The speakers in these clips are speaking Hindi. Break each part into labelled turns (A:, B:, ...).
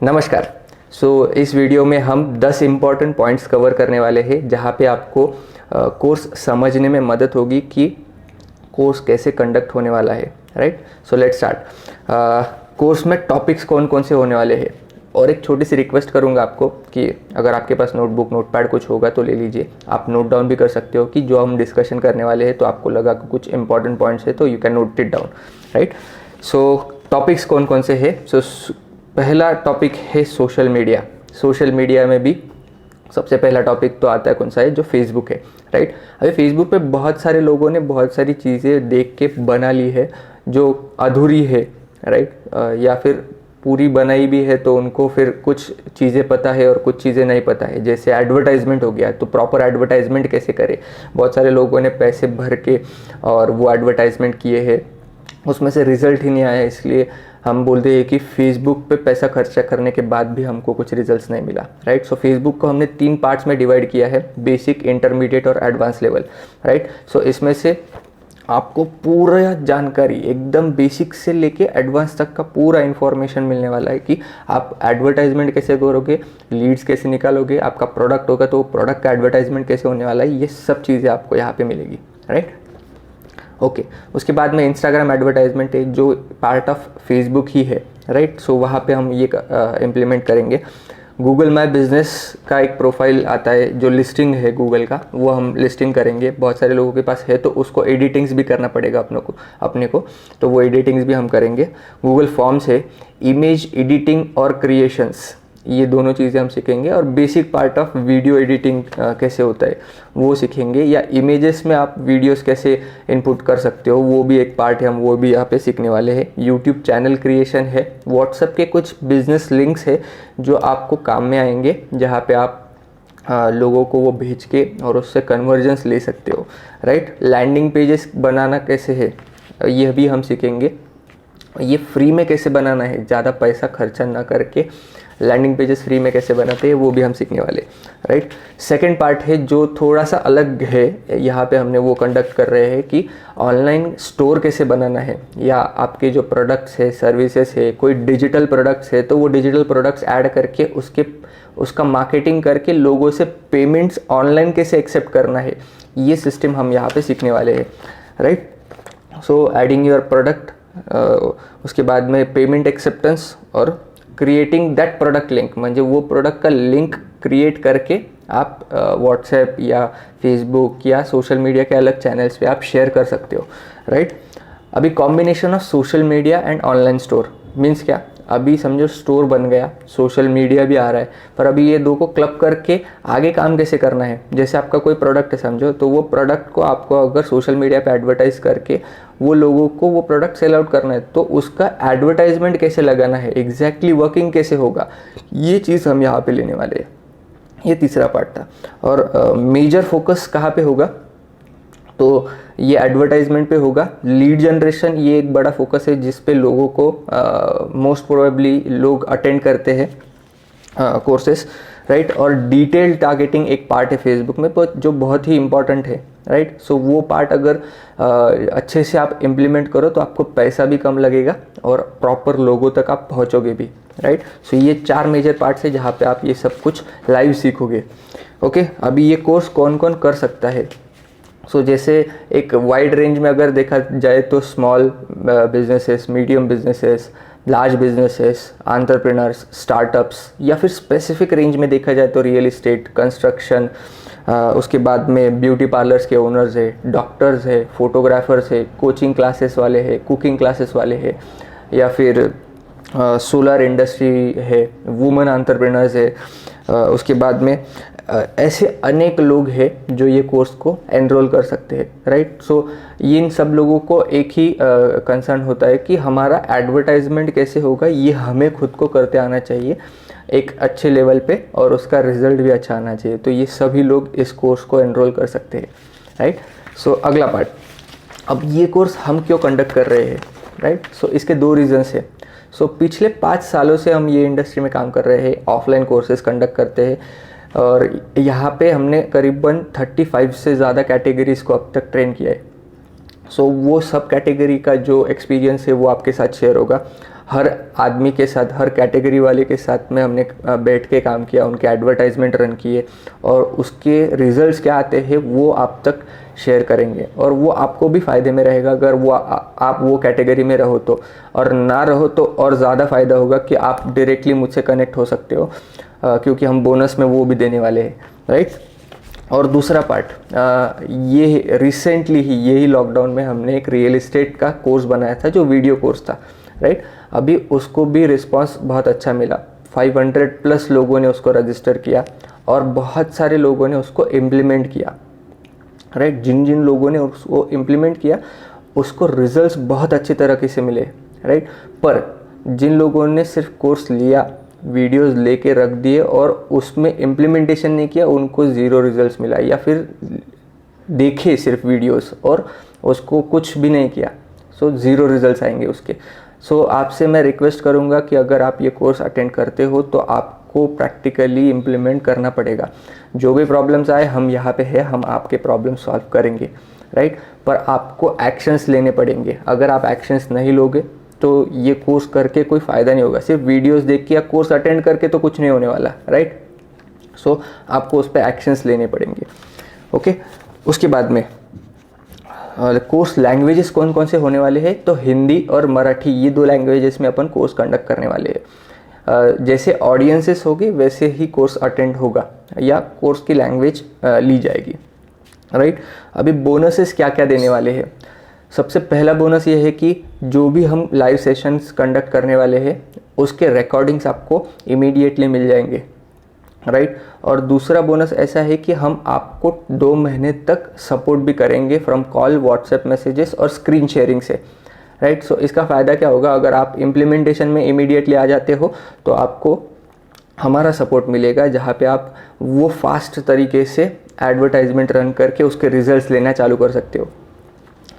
A: नमस्कार। इस वीडियो में हम 10 इम्पॉर्टेंट पॉइंट्स कवर करने वाले हैं जहाँ पे आपको कोर्स समझने में मदद होगी कि कोर्स कैसे कंडक्ट होने वाला है। Right, so let's start. Course में टॉपिक्स कौन कौन से होने वाले हैं, और एक छोटी सी रिक्वेस्ट करूँगा आपको कि अगर आपके पास नोटबुक नोटपैड कुछ होगा तो ले लीजिए। आप नोट डाउन भी कर सकते हो कि जो हम डिस्कशन करने वाले हैं तो आपको लगा कि कुछ इंपॉर्टेंट पॉइंट्स है तो you can note it down. Right, so topics कौन कौन से हैं। पहला टॉपिक है सोशल मीडिया। सोशल मीडिया में भी सबसे पहला टॉपिक तो आता है कौन सा है, जो फेसबुक है। राइट, अभी फेसबुक पे बहुत सारे लोगों ने बहुत सारी चीज़ें देख के बना ली है जो अधूरी है। राइट, या फिर पूरी बनाई भी है तो उनको फिर कुछ चीज़ें पता है और कुछ चीज़ें नहीं पता है। जैसे एडवर्टाइजमेंट हो गया, तो प्रॉपर एडवर्टाइजमेंट कैसे करें। बहुत सारे लोगों ने पैसे भर के और वो एडवर्टाइजमेंट किए हैं, उसमें से रिज़ल्ट ही नहीं आया, इसलिए हम बोलते हैं कि फेसबुक पे पैसा खर्चा करने के बाद भी हमको कुछ रिजल्ट्स नहीं मिला। राइट, सो फेसबुक को हमने 3 पार्ट्स में डिवाइड किया है, बेसिक, इंटरमीडिएट और एडवांस लेवल। राइट, सो इसमें से आपको पूरा जानकारी एकदम बेसिक से लेके एडवांस तक का पूरा इन्फॉर्मेशन मिलने वाला है कि आप एडवर्टाइजमेंट कैसे करोगे, लीड्स कैसे निकालोगे, आपका प्रोडक्ट होगा तो प्रोडक्ट का एडवर्टाइजमेंट कैसे होने वाला है, ये सब चीज़ें आपको यहाँ पे मिलेगी। राइट, ओके, उसके बाद में इंस्टाग्राम एडवर्टाइजमेंट है जो पार्ट ऑफ फेसबुक ही है। राइट, सो वहाँ पे हम ये इम्प्लीमेंट करेंगे। गूगल माई बिजनेस का एक प्रोफाइल आता है जो लिस्टिंग है गूगल का, वो हम लिस्टिंग करेंगे। बहुत सारे लोगों के पास है तो उसको एडिटिंग्स भी करना पड़ेगा अपने को, तो वो एडिटिंग्स भी हम करेंगे। गूगल फॉर्म्स है, इमेज एडिटिंग और क्रिएशंस, ये दोनों चीज़ें हम सीखेंगे। और basic part of video editing कैसे होता है वो सीखेंगे, या इमेजेस में आप वीडियोस कैसे इनपुट कर सकते हो, वो भी एक पार्ट है, हम वो भी यहाँ पे सीखने वाले हैं। यूट्यूब चैनल क्रिएशन है, व्हाट्सएप के कुछ बिजनेस लिंक्स है जो आपको काम में आएंगे, जहाँ पे आप लोगों को वो भेज के और उससे कन्वर्जेंस ले सकते हो। राइट, लैंडिंग पेजेस बनाना कैसे है यह भी हम सीखेंगे। ये फ्री में कैसे बनाना है, ज़्यादा पैसा खर्चा ना करके लैंडिंग पेजेस फ्री में कैसे बनाते हैं वो भी हम सीखने वाले। राइट, सेकंड पार्ट है जो थोड़ा सा अलग है, यहाँ पे हमने वो कंडक्ट कर रहे हैं कि ऑनलाइन स्टोर कैसे बनाना है, या आपके जो प्रोडक्ट्स है, सर्विसेज है, कोई डिजिटल प्रोडक्ट्स है तो वो डिजिटल प्रोडक्ट्स ऐड करके उसका मार्केटिंग करके लोगों से पेमेंट्स ऑनलाइन कैसे एक्सेप्ट करना है, ये सिस्टम हम यहाँ पे सीखने वाले हैं। Right, so adding your product, उसके बाद में पेमेंट एक्सेप्टेंस और क्रिएटिंग दैट प्रोडक्ट लिंक, म्हणजे वो प्रोडक्ट का लिंक क्रिएट करके आप व्हाट्सएप या फेसबुक या सोशल मीडिया के अलग चैनल्स पे आप शेयर कर सकते हो। राइट, अभी combination of social media and online store means क्या, अभी समझो स्टोर बन गया, सोशल मीडिया भी आ रहा है, पर अभी ये दो को क्लब करके आगे काम कैसे करना है। जैसे आपका कोई प्रोडक्ट है समझो, तो वो प्रोडक्ट को आपको अगर सोशल मीडिया पे एडवर्टाइज करके वो लोगों को वो प्रोडक्ट सेल आउट करना है तो उसका एडवर्टाइजमेंट कैसे लगाना है, एग्जैक्टली वर्किंग कैसे होगा, ये चीज़ हम यहाँ पे लेने वाले हैं। ये तीसरा पार्ट था। और मेजर फोकस कहाँ पे होगा, तो ये एडवर्टाइजमेंट पे होगा। लीड जनरेशन ये एक बड़ा फोकस है जिस पे लोगों को मोस्ट प्रोबेबली लोग अटेंड करते हैं कोर्सेस। राइट, और डिटेल टारगेटिंग एक पार्ट है फेसबुक में जो बहुत ही इंपॉर्टेंट है। राइट, सो वो पार्ट अगर अच्छे से आप इम्प्लीमेंट करो तो आपको पैसा भी कम लगेगा और प्रॉपर लोगों तक आप पहुंचोगे भी। राइट, सो ये 4 मेजर पार्ट्स है जहाँ पे आप ये सब कुछ लाइव सीखोगे। ओके, अभी ये कोर्स कौन कौन कर सकता है। सो जैसे एक वाइड रेंज में अगर देखा जाए तो small businesses, medium businesses, large businesses, entrepreneurs, startups, या फिर स्पेसिफिक रेंज में देखा जाए तो रियल इस्टेट, कंस्ट्रक्शन, उसके बाद में ब्यूटी पार्लर्स के ओनर्स है, डॉक्टर्स है, फोटोग्राफर्स है, कोचिंग क्लासेस वाले हैं, कुकिंग क्लासेस वाले हैं, या फिर सोलर इंडस्ट्री है, वुमेन एंटरप्रेन्योर्स है। उसके बाद में ऐसे अनेक लोग हैं जो ये कोर्स को एनरोल कर सकते हैं। राइट, सो इन सब लोगों को एक ही कंसर्न होता है कि हमारा एडवर्टाइजमेंट कैसे होगा, ये हमें खुद को करते आना चाहिए एक अच्छे लेवल पे, और उसका रिजल्ट भी अच्छा आना चाहिए। तो ये सभी लोग इस कोर्स को एनरोल कर सकते हैं। राइट, सो अगला पार्ट, अब ये कोर्स हम क्यों कंडक्ट कर रहे हैं। राइट, सो इसके 2 रीजन्स है। सो पिछले 5 सालों से हम ये इंडस्ट्री में काम कर रहे हैं, ऑफलाइन कोर्सेज कंडक्ट करते हैं, और यहाँ पे हमने करीबन 35 से ज़्यादा कैटेगरीज को अब तक ट्रेन किया है। सो वो सब कैटेगरी का जो एक्सपीरियंस है वो आपके साथ शेयर होगा। हर आदमी के साथ, हर कैटेगरी वाले के साथ में हमने बैठ के काम किया, उनके एडवर्टाइजमेंट रन किए और उसके रिजल्ट्स क्या आते हैं वो आप तक शेयर करेंगे और वो आपको भी फ़ायदे में रहेगा अगर वो आप वो कैटेगरी में रहो तो, और ना रहो तो और ज़्यादा फ़ायदा होगा कि आप डायरेक्टली मुझसे कनेक्ट हो सकते हो क्योंकि हम बोनस में वो भी देने वाले हैं, राइट। और दूसरा पार्ट, ये रिसेंटली ही यही लॉकडाउन में हमने एक रियल एस्टेट का कोर्स बनाया था जो वीडियो कोर्स था, राइट। अभी उसको भी रिस्पांस बहुत अच्छा मिला, 500+ लोगों ने उसको रजिस्टर किया और बहुत सारे लोगों ने उसको इम्प्लीमेंट किया, राइट। जिन जिन लोगों ने उसको इम्प्लीमेंट किया उसको रिजल्ट्स बहुत अच्छी तरीके से मिले, राइट। पर जिन लोगों ने सिर्फ कोर्स लिया, वीडियोस लेके रख दिए और उसमें इम्प्लीमेंटेशन नहीं किया, उनको ज़ीरो रिजल्ट्स मिला, या फिर देखे सिर्फ वीडियोस और उसको कुछ भी नहीं किया, सो ज़ीरो रिजल्ट्स आएंगे उसके। सो आपसे मैं रिक्वेस्ट करूँगा कि अगर आप ये कोर्स अटेंड करते हो तो आपको प्रैक्टिकली इम्प्लीमेंट करना पड़ेगा। जो भी प्रॉब्लम्स आए हम यहाँ पे है, हम आपके प्रॉब्लम सॉल्व करेंगे, राइट। पर आपको एक्शंस लेने पड़ेंगे। अगर आप एक्शंस नहीं लोगे तो ये कोर्स करके कोई फ़ायदा नहीं होगा। सिर्फ वीडियोस देख के या कोर्स अटेंड करके तो कुछ नहीं होने वाला, राइट। सो आपको उस पर एक्शंस लेने पड़ेंगे, ओके। उसके बाद में कोर्स लैंग्वेजेस कौन कौन से होने वाले हैं, तो हिंदी और मराठी, ये 2 लैंग्वेजेस में अपन कोर्स कंडक्ट करने वाले हैं। जैसे ऑडियंसेस होगी वैसे ही कोर्स अटेंड होगा या कोर्स की लैंग्वेज ली जाएगी, राइट। अभी बोनसेस क्या क्या देने वाले हैं। सबसे पहला बोनस ये है कि जो भी हम लाइव सेशंस कंडक्ट करने वाले हैं उसके रिकॉर्डिंग्स आपको इमीडिएटली मिल जाएंगे, राइट। और दूसरा बोनस ऐसा है कि हम आपको 2 महीने तक सपोर्ट भी करेंगे फ्रॉम कॉल, व्हाट्सएप मैसेजेस और स्क्रीन शेयरिंग से, राइट। सो इसका फ़ायदा क्या होगा, अगर आप इम्प्लीमेंटेशन में इमीडिएटली आ जाते हो तो आपको हमारा सपोर्ट मिलेगा जहाँ पे आप वो फास्ट तरीके से एडवर्टाइजमेंट रन करके उसके रिजल्ट्स लेना चालू कर सकते हो,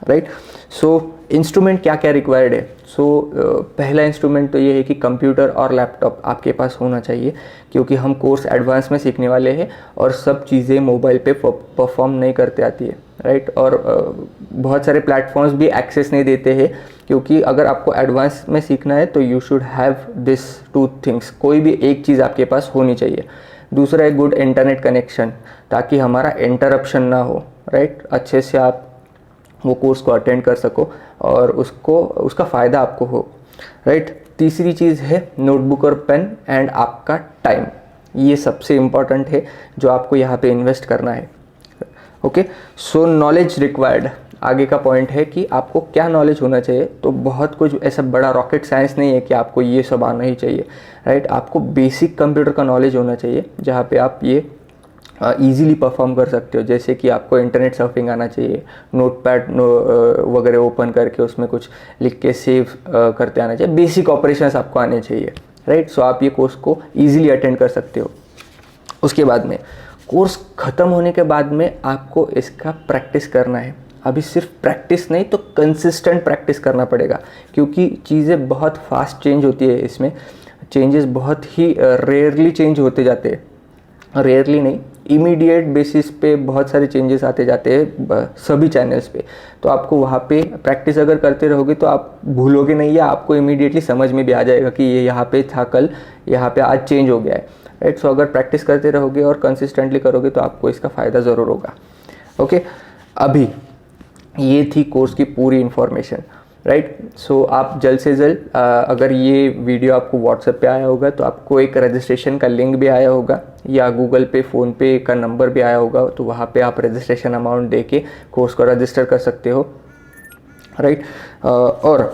A: राइट। सो इंस्ट्रूमेंट क्या क्या रिक्वायर्ड है। पहला इंस्ट्रूमेंट तो ये है कि कंप्यूटर और लैपटॉप आपके पास होना चाहिए क्योंकि हम कोर्स एडवांस में सीखने वाले हैं और सब चीज़ें मोबाइल पे परफॉर्म नहीं करते आती है, राइट। और बहुत सारे प्लेटफॉर्म्स भी एक्सेस नहीं देते हैं क्योंकि अगर आपको एडवांस में सीखना है तो you should have this 2 things, कोई भी एक चीज़ आपके पास होनी चाहिए। दूसरा है गुड इंटरनेट कनेक्शन ताकि हमारा इंटरप्शन ना हो, राइट। अच्छे से आप वो कोर्स को अटेंड कर सको और उसका फ़ायदा आपको हो, राइट। तीसरी चीज़ है नोटबुक और पेन एंड आपका टाइम। ये सबसे इम्पॉर्टेंट है जो आपको यहाँ पे इन्वेस्ट करना है, ओके। सो नॉलेज रिक्वायर्ड, आगे का पॉइंट है कि आपको क्या नॉलेज होना चाहिए। तो बहुत कुछ ऐसा बड़ा रॉकेट साइंस नहीं है कि आपको ये सब आना ही चाहिए, राइट। आपको बेसिक कंप्यूटर का नॉलेज होना चाहिए जहाँ पे आप ये ईज़िली परफॉर्म कर सकते हो। जैसे कि आपको इंटरनेट सर्फिंग आना चाहिए, नोटपैड वगैरह ओपन करके उसमें कुछ लिख के सेव करते आना चाहिए, बेसिक ऑपरेशंस आपको आने चाहिए, राइट। सो आप ये कोर्स को ईजिली अटेंड कर सकते हो। उसके बाद में कोर्स ख़त्म होने के बाद में आपको इसका प्रैक्टिस करना है। अभी सिर्फ प्रैक्टिस नहीं तो कंसिस्टेंट प्रैक्टिस करना पड़ेगा क्योंकि चीज़ें बहुत फास्ट चेंज होती है। इसमें चेंजेस बहुत ही रेयरली चेंज होते जाते हैं, रेयरली नहीं, इमीडिएट बेसिस पे बहुत सारे चेंजेस आते जाते हैं सभी चैनल्स पे। तो आपको वहाँ पे प्रैक्टिस अगर करते रहोगे तो आप भूलोगे नहीं या आपको इमीडिएटली समझ में भी आ जाएगा कि ये यहाँ पे था कल, यहाँ पे आज चेंज हो गया है, राइट। सो अगर प्रैक्टिस करते रहोगे और कंसिस्टेंटली करोगे तो आपको इसका फ़ायदा ज़रूर होगा, ओके। अभी ये थी कोर्स की पूरी इन्फॉर्मेशन, राइट। सो आप जल्द से जल्द अगर ये वीडियो आपको व्हाट्सएप पे आया होगा तो आपको एक रजिस्ट्रेशन का लिंक भी आया होगा या गूगल पे, फ़ोनपे का नंबर भी आया होगा, तो वहाँ पे आप रजिस्ट्रेशन अमाउंट दे के कोर्स को रजिस्टर कर सकते हो, राइट। और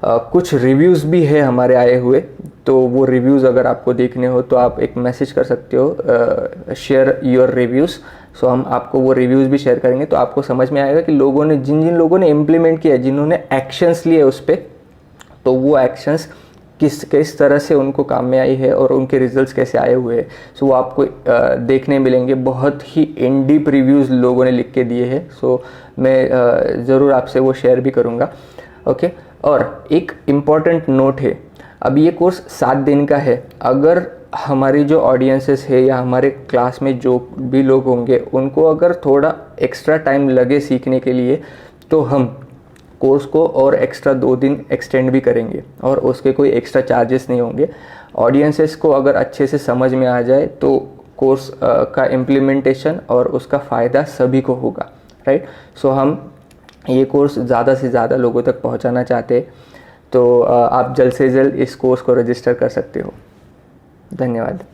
A: कुछ रिव्यूज़ भी है हमारे आए हुए, तो वो रिव्यूज़ अगर आपको देखने हो तो आप एक मैसेज कर सकते हो, शेयर योर रिव्यूज़। सो हम आपको वो रिव्यूज़ भी शेयर करेंगे तो आपको समझ में आएगा कि लोगों ने जिन लोगों ने इम्प्लीमेंट किया, जिन्होंने एक्शंस लिए उस पर, तो वो एक्शंस किस तरह से उनको काम में आई है और उनके रिजल्ट्स कैसे आए हुए हैं। सो वो आपको देखने मिलेंगे। बहुत ही इन डीप रिव्यूज़ लोगों ने लिख के दिए हैं। सो मैं ज़रूर आपसे वो शेयर भी करूँगा, ओके। और एक इम्पॉर्टेंट नोट है, अब ये कोर्स 7 दिन का है। अगर हमारी जो ऑडियंसेस है या हमारे क्लास में जो भी लोग होंगे उनको अगर थोड़ा एक्स्ट्रा टाइम लगे सीखने के लिए तो हम कोर्स को और एक्स्ट्रा 2 दिन एक्सटेंड भी करेंगे और उसके कोई एक्स्ट्रा चार्जेस नहीं होंगे। ऑडियंसेस को अगर अच्छे से समझ में आ जाए तो कोर्स का इम्प्लीमेंटेशन और उसका फ़ायदा सभी को होगा, राइट। सो हम ये कोर्स ज़्यादा से ज़्यादा लोगों तक पहुंचाना चाहते हैं, तो आप जल्द से जल्द इस कोर्स को रजिस्टर कर सकते हो। धन्यवाद।